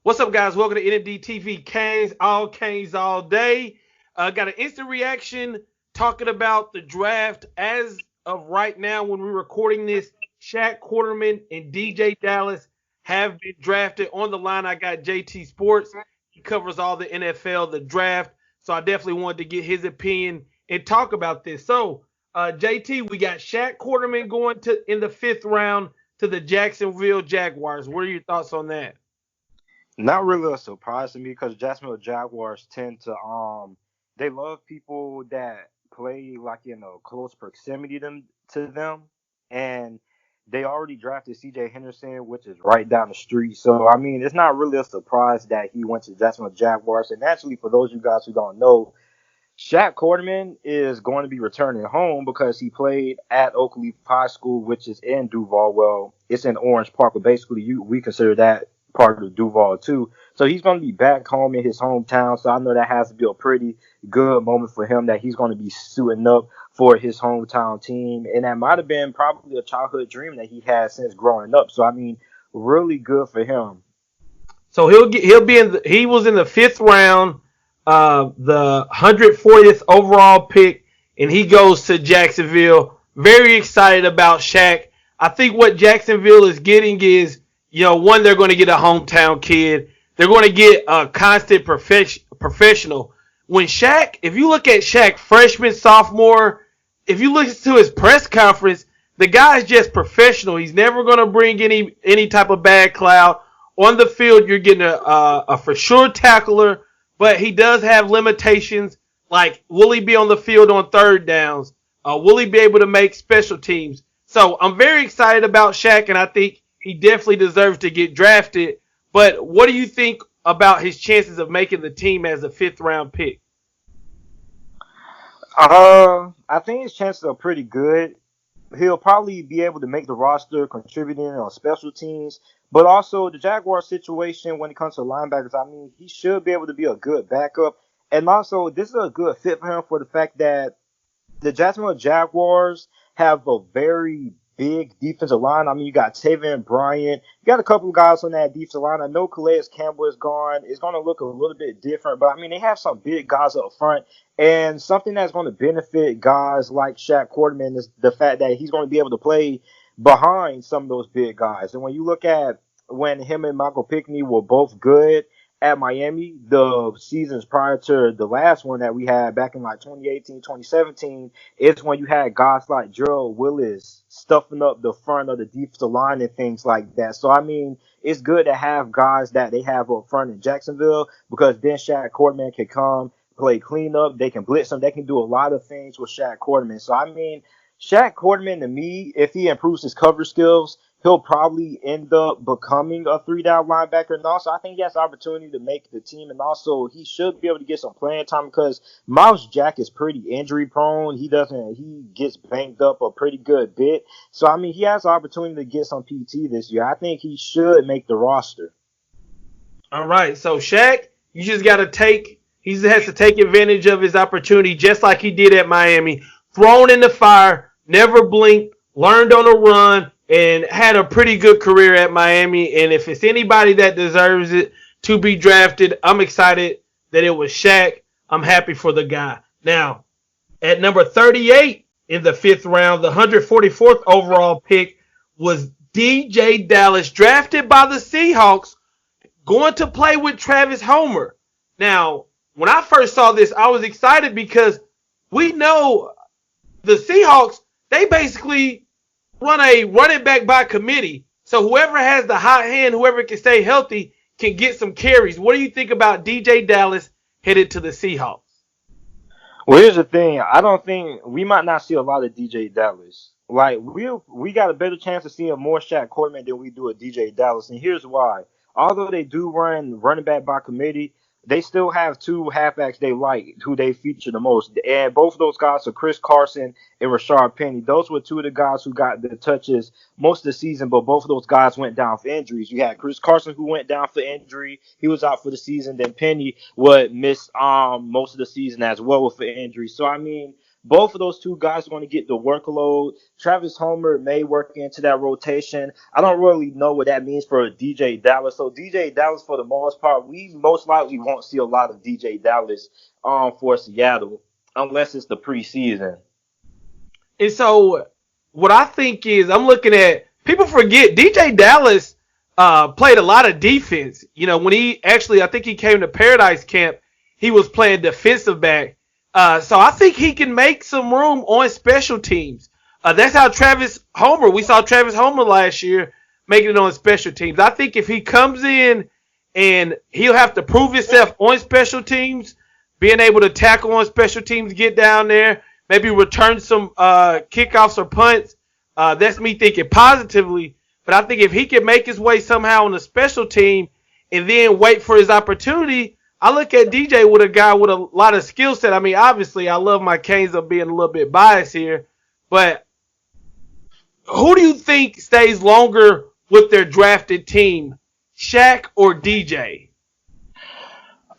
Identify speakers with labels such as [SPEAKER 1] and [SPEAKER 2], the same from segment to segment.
[SPEAKER 1] What's up, guys? Welcome to NMD TV Canes all day. Got an instant reaction talking about the draft as of right now when we're recording this. Shaq Quaterman and Deejay Dallas have been drafted. On the line, I got JT Sports. He covers all the NFL, the draft. So I definitely wanted to get his opinion and talk about this. So, JT, we got Shaq Quaterman going to in the 5th round to the Jacksonville Jaguars. What are your thoughts on that?
[SPEAKER 2] Not really a surprise to me because Jacksonville Jaguars tend to they love people that play like in a close proximity to them, and they already drafted C.J. Henderson, which is right down the street. So I mean, it's not really a surprise that he went to Jacksonville Jaguars. And actually, for those of you guys who don't know, Shaq Quaterman is going to be returning home because he played at Oakleaf High School, which is in Duval. Well, it's in Orange Park, but basically we consider that part of Duval too. So he's going to be back home in his hometown. So I know that has to be a pretty good moment for him that he's going to be suiting up for his hometown team. And that might have been probably a childhood dream that he had since growing up. So I mean, really good for him.
[SPEAKER 1] So he was in the 5th round, the 140th overall pick, and he goes to Jacksonville. Very excited about Shaq. I think what Jacksonville is getting is, one, they're going to get a hometown kid. They're going to get a constant professional. When Shaq, if you look at Shaq, freshman, sophomore, if you listen to his press conference, the guy's just professional. He's never going to bring any type of bad cloud. On the field, you're getting a for sure tackler, but he does have limitations. Like, will he be on the field on third downs? Will he be able to make special teams? So I'm very excited about Shaq, and I think he definitely deserves to get drafted. But what do you think about his chances of making the team as a 5th round pick?
[SPEAKER 2] I think his chances are pretty good. He'll probably be able to make the roster contributing on special teams, but also the Jaguar situation when it comes to linebackers. I mean, he should be able to be a good backup. And also, this is a good fit for him for the fact that the Jacksonville Jaguars have a very big defensive line. I mean, you got Taven Bryant. You got a couple of guys on that defensive line. I know Calais Campbell is gone. It's going to look a little bit different, but I mean, they have some big guys up front. And something that's going to benefit guys like Shaq Quaterman is the fact that he's going to be able to play behind some of those big guys. And when you look at when him and Michael Pickney were both good at Miami, the seasons prior to the last one that we had back in like 2018, 2017, it's when you had guys like Gerald Willis stuffing up the front of the defensive line and things like that. So, I mean, it's good to have guys that they have up front in Jacksonville because then Shaq Quaterman can come, play cleanup. They can blitz him. They can do a lot of things with Shaq Quaterman. So, I mean, Shaq Quaterman, to me, if he improves his cover skills, he'll probably end up becoming a 3-down linebacker. And also, I think he has the opportunity to make the team. And also, he should be able to get some playing time because Miles Jack is pretty injury prone. He gets banged up a pretty good bit. So, I mean, he has the opportunity to get some PT this year. I think he should make the roster.
[SPEAKER 1] All right. So Shaq, he just has to take advantage of his opportunity just like he did at Miami. Thrown in the fire, never blinked, learned on the run, and had a pretty good career at Miami. And if it's anybody that deserves it to be drafted, I'm excited that it was Shaq. I'm happy for the guy. Now, at number 38 in the 5th round, the 144th overall pick was Deejay Dallas, drafted by the Seahawks, going to play with Travis Homer. Now, when I first saw this, I was excited because we know the Seahawks, they basically run a running back by committee. So whoever has the hot hand, whoever can stay healthy, can get some carries. What do you think about Deejay Dallas headed to the Seahawks?
[SPEAKER 2] Well, here's the thing. I don't think we might not see a lot of DJ Dallas. Like we got a better chance of seeing more Shaq Quaterman than we do a DJ Dallas, and here's why. Although they do run running back by committee, they still have two halfbacks they like who they feature the most, and both of those guys are Chris Carson and Rashard Penny. Those were two of the guys who got the touches most of the season, but both of those guys went down for injuries. You had Chris Carson who went down for injury; he was out for the season. Then Penny would miss most of the season as well with the injury. So I mean, both of those two guys are going to get the workload. Travis Homer may work into that rotation. I don't really know what that means for DJ Dallas. So DJ Dallas, for the most part, we most likely won't see a lot of DJ Dallas for Seattle unless it's the preseason.
[SPEAKER 1] And so what I think is, I'm looking at, people forget DJ Dallas played a lot of defense. You know, when he actually, I think he came to Paradise Camp, he was playing defensive back. So I think he can make some room on special teams. That's how we saw Travis Homer last year making it on special teams. I think if he comes in and he'll have to prove himself on special teams, being able to tackle on special teams, get down there, maybe return some kickoffs or punts. That's me thinking positively. But I think if he can make his way somehow on the special team and then wait for his opportunity, I look at DJ with a guy with a lot of skill set. I mean, obviously, I love my Canes of being a little bit biased here. But who do you think stays longer with their drafted team, Shaq or DJ?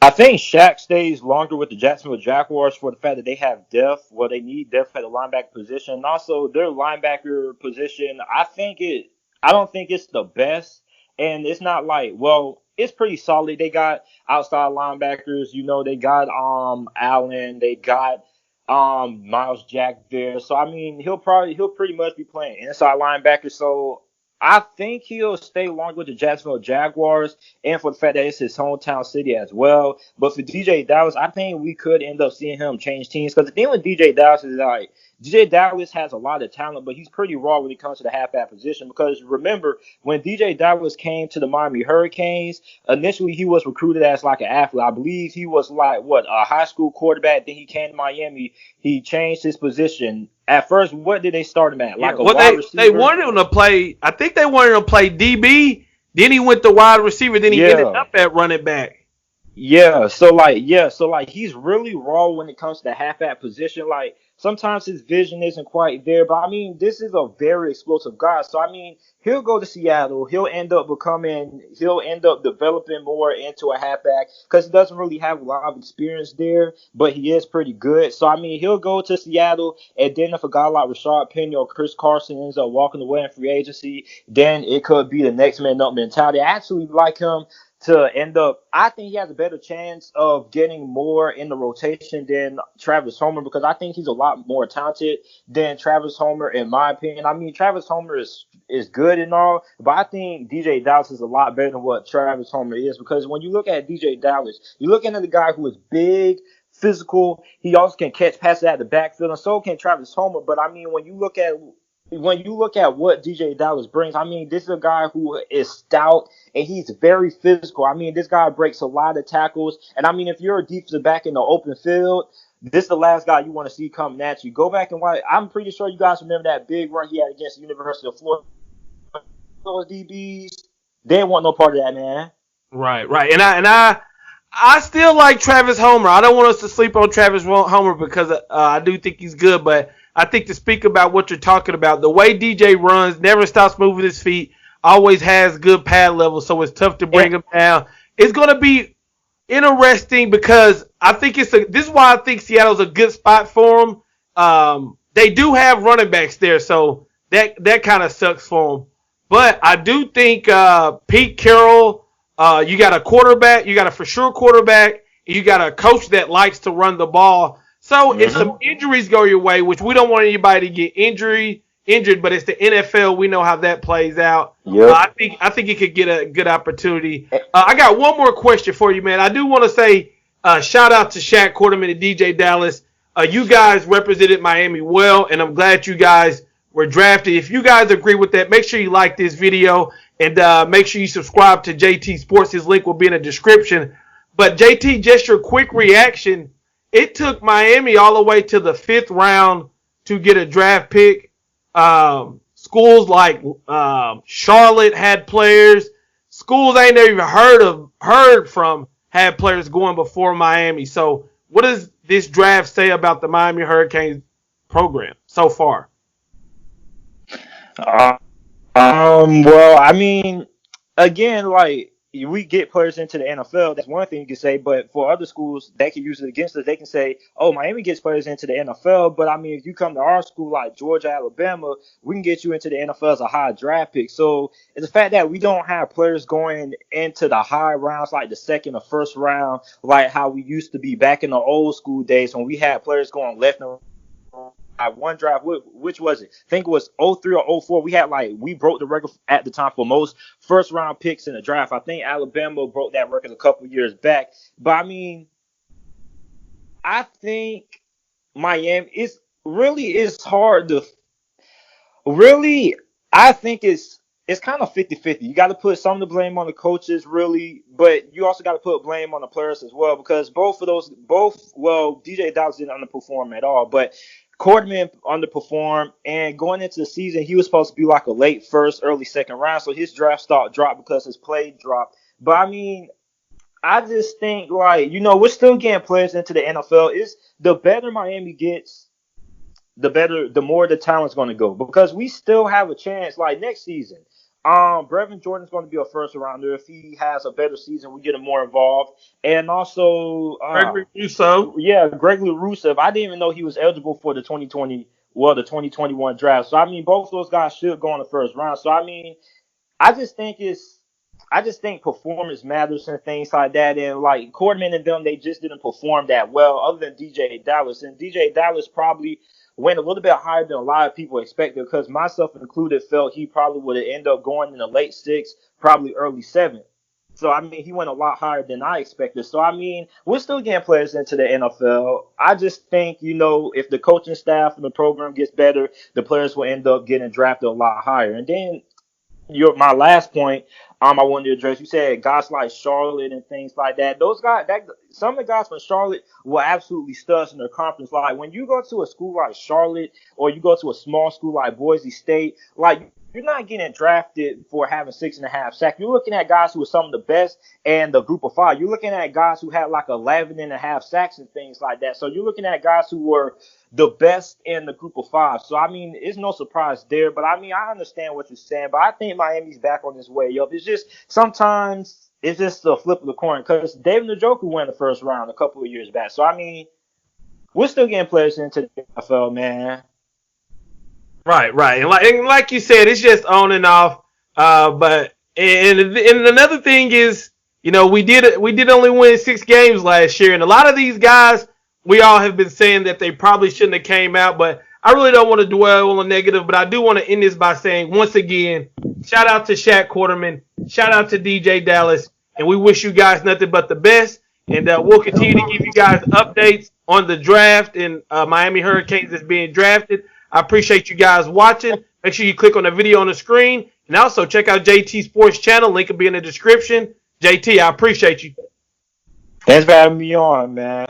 [SPEAKER 2] I think Shaq stays longer with the Jacksonville Jaguars for the fact that they have depth. Well, they need depth at the linebacker position. And also, their linebacker position, I don't think it's the best. And it's not like, well, it's pretty solid. They got outside linebackers. You know, they got Allen. They got Miles Jack there. So I mean, he'll pretty much be playing inside linebacker. So I think he'll stay longer with the Jacksonville Jaguars, and for the fact that it's his hometown city as well. But for DJ Dallas, I think we could end up seeing him change teams, because the thing with DJ Dallas is, like, DJ Dallas has a lot of talent, but he's pretty raw when it comes to the halfback position. Because remember, when DJ Dallas came to the Miami Hurricanes, initially he was recruited as like an athlete. I believe he was like a high school quarterback. Then he came to Miami. He changed his position. At first, what did they start him at? Like a wide receiver?
[SPEAKER 1] They wanted him to play. I think they wanted him to play DB. Then he went to wide receiver. Then he ended up at running back.
[SPEAKER 2] So he's really raw when it comes to the halfback position. Like, sometimes his vision isn't quite there, but I mean, this is a very explosive guy. So I mean, he'll go to Seattle. He'll end up developing more into a halfback, because he doesn't really have a lot of experience there, but he is pretty good. So I mean, he'll go to Seattle, and then if a guy like Rashad Penny or Chris Carson ends up walking away in free agency, then it could be the next man up mentality. I actually like him to end up, I think he has a better chance of getting more in the rotation than Travis Homer, because I think he's a lot more talented than Travis Homer, in my opinion. I mean, Travis Homer is good and all, but I think DJ Dallas is a lot better than what Travis Homer is, because when you look at DJ Dallas, you're looking at a guy who is big, physical. He also can catch passes at the backfield, and so can Travis Homer. But I mean, when you look at what DJ Dallas brings, I mean, this is a guy who is stout and he's very physical. I mean, this guy breaks a lot of tackles. And I mean, if you're a defensive back in the open field, this is the last guy you want to see coming at you. Go back and watch. I'm pretty sure you guys remember that big run he had against the University of Florida. Those DBs, they didn't want no part of that, man.
[SPEAKER 1] Right. And I still like Travis Homer. I don't want us to sleep on Travis Homer, because I do think he's good, but I think to speak about what you're talking about, the way DJ runs, never stops moving his feet, always has good pad level, so it's tough to bring him down. It's going to be interesting, because I think this is why I think Seattle's a good spot for him. They do have running backs there, so that kind of sucks for them. But I do think Pete Carroll, you got a quarterback, you got a for sure quarterback, and you got a coach that likes to run the ball. So if some injuries go your way, which we don't want anybody to get injured, but it's the NFL. We know how that plays out.
[SPEAKER 2] Yep.
[SPEAKER 1] I think it could get a good opportunity. I got one more question for you, man. I do want to say shout out to Shaq Quaterman and DJ Dallas. You guys represented Miami well, and I'm glad you guys were drafted. If you guys agree with that, make sure you like this video, and make sure you subscribe to JT Sports. His link will be in the description. But JT, just your quick reaction. It took Miami all the way to the 5th round to get a draft pick. Schools like Charlotte had players. Schools I ain't never even heard from had players going before Miami. So what does this draft say about the Miami Hurricanes program so far?
[SPEAKER 2] Well, I mean, again, like, we get players into the NFL. That's one thing you can say. But for other schools, they can use it against us. They can say, "Oh, Miami gets players into the NFL." But I mean, if you come to our school like Georgia, Alabama, we can get you into the NFL as a high draft pick. So it's the fact that we don't have players going into the high rounds like the second or first round, like how we used to be back in the old school days when we had players going left and at one draft, which was it? I think it was '03 or '04. We broke the record at the time for most first round picks in the draft. I think Alabama broke that record a couple years back. But I mean, I think Miami is hard to really. I think it's kind of 50-50. You got to put some of the blame on the coaches, really, but you also got to put blame on the players as well, because Deejay Dallas didn't underperform at all, but Quaterman underperformed, and going into the season, he was supposed to be like a late first, early second round, so his draft stock dropped because his play dropped. But I mean, I just think, like, we're still getting players into the NFL. It's the better Miami gets, the more the talent's going to go, because we still have a chance. Like next season, Brevin Jordan's going to be a first rounder. If he has a better season, we get him more involved. And also,
[SPEAKER 1] Gregory Rousseau.
[SPEAKER 2] Yeah, Gregory Rousseau. I didn't even know he was eligible for the 2021 draft. So I mean, both of those guys should go in the first round. So I mean, I just think performance matters and things like that. And like Quaterman and them, they just didn't perform that well, other than Deejay Dallas. And Deejay Dallas probably went a little bit higher than a lot of people expected, because myself included felt he probably would have ended up going in the late sixth, probably early seventh. So I mean, he went a lot higher than I expected. So I mean, we're still getting players into the NFL. I just think, if the coaching staff and the program gets better, the players will end up getting drafted a lot higher. And then my last point, I wanted to address. You said guys like Charlotte and things like that. Those guys, some of the guys from Charlotte were absolutely studs in their conference. Like when you go to a school like Charlotte, or you go to a small school like Boise State, like you're not getting drafted for having 6.5 sacks. You're looking at guys who are some of the best in the group of five. You're looking at guys who had like 11.5 sacks and things like that. So you're looking at guys who were the best in the group of five. So, I mean, it's no surprise there. But, I mean, I understand what you're saying. But I think Miami's back on this way up. It's just sometimes it's just a flip of the coin, because David Njoku went the first round a couple of years back. So, I mean, we're still getting players into the NFL, man.
[SPEAKER 1] Right. And like you said, it's just on and off. But another thing is, we did only win 6 games last year, and a lot of these guys, we all have been saying that they probably shouldn't have came out, but I really don't want to dwell on the negative. But I do want to end this by saying, once again, shout out to Shaq Quaterman, shout out to Deejay Dallas, and we wish you guys nothing but the best. And we'll continue to give you guys updates on the draft and Miami Hurricanes that's being drafted. I appreciate you guys watching. Make sure you click on the video on the screen. And also check out JT Sports channel. Link will be in the description. JT, I appreciate you.
[SPEAKER 2] Thanks for having me on, man.